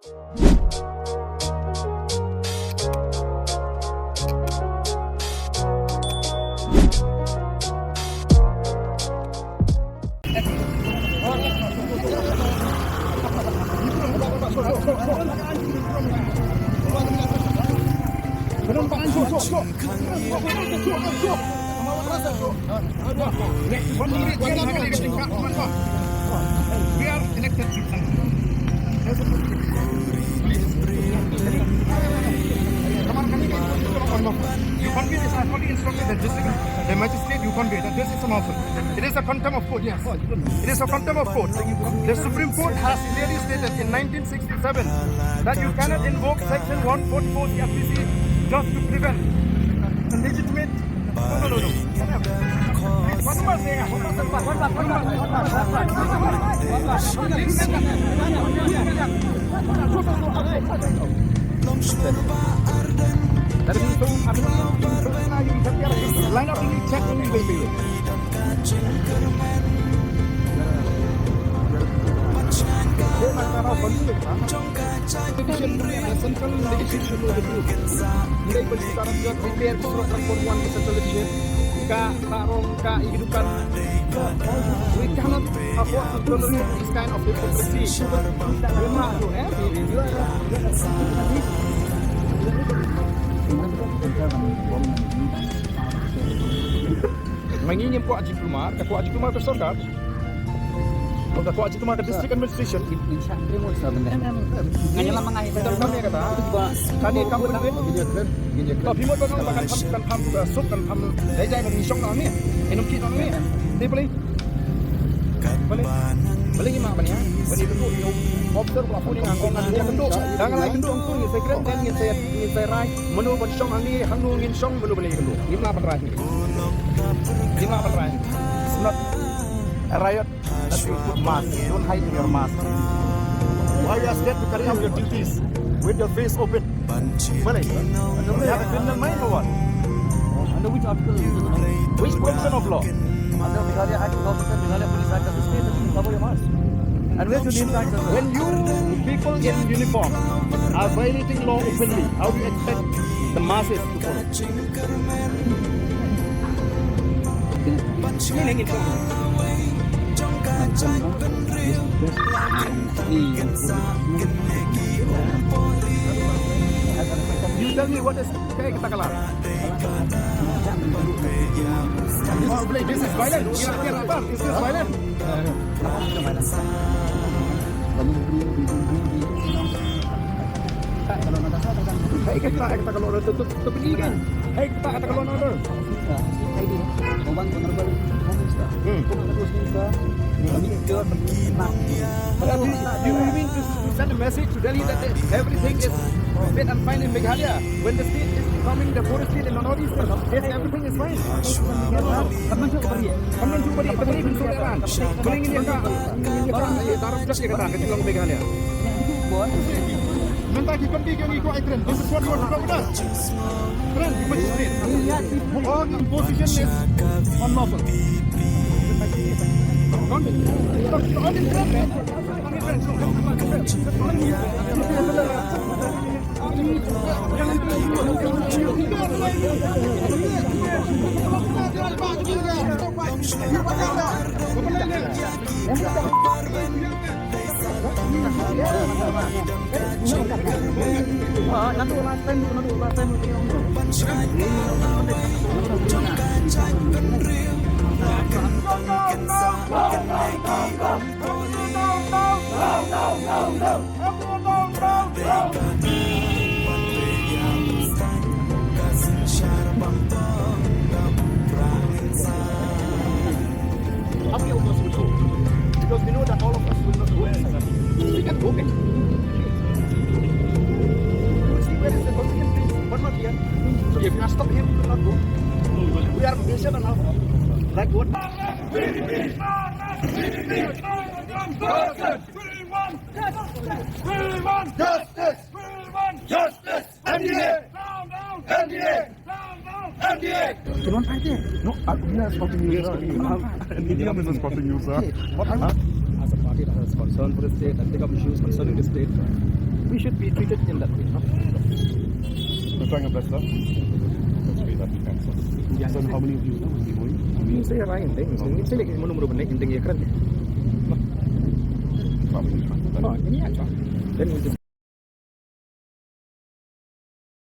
We are elected people. You convey this. I fully instructed the district, the magistrate. You convey that this is unlawful. It is a contempt of court. Yes, it is a contempt of court. The Supreme Court has clearly stated in 1967 that you cannot invoke Section 144 CFPC just to prevent illegitimate. No. Line up ini cek ini baby. We cannot afford to tolerate this kind of hypocrisy. Mengirim kuat diplomat tersokat. Untuk kuat diplomat district administration. Hanya lama ngai betul kami kata. Kami kamu betul. Tapi mau bagaimana makan ham sup kan ham. Daya yang misong kami. Enam kit kami. Dia boleh. Boleh ni mak bania. Boleh bentuk observe pelapon yang angkong dia bentuk. Jangan lagi bentuk angkong ni secret dan ni saya rai. Menu bersong ani hanu ngin song menu boleh bentuk. Lima perai. It's not a riot that you put mask. Don't hide your mask. Why you are scared to carry out your duties with your face open? Boleh. You have a criminal mind or what? Under which article? Which provision of law? Under Meghalaya Act, Meghalaya Police Act of the state that you cover your mask. And where should you impact us? When you people in uniform are violating law openly, how do you expect the masses to follow? You tell me what is kayak kita kalah. This is violent. Kira-kira apa? Is this violent? Hey kita kalau order tutup ini kan. Hey kita kata kalau order. You mean to send a message to Delhi that everything is fit and fine in Meghalaya when the state is becoming the poorest state in the northeast? Yes, everything is fine. Kamu cuba beri pensuliran. Kuning ini enggak taruh just ya kata kecil Meghalaya. Minta kita pergi ikut iklan. This is what you want to do with us. Friend, you must state. All imposition is unlawful. Because we know that all of us will not go inside. We can go back. See where is the Brazilian place? But not here. So if you stop here, we will not go. We are patient enough. Like what? Justice! NDA! Don't fight it. No, we are supporting you. India is supporting you, sir. What? As a party that has concern for the state and take up issues concerning the state, we we should be treated in that way. No? We're trying our best, sir. Let's be that defense. Yeah, So how many of you will be going? Saya rain deh. Saya lagi menunggu benar intinya keren. Probably. Oh, ini aja. Then we just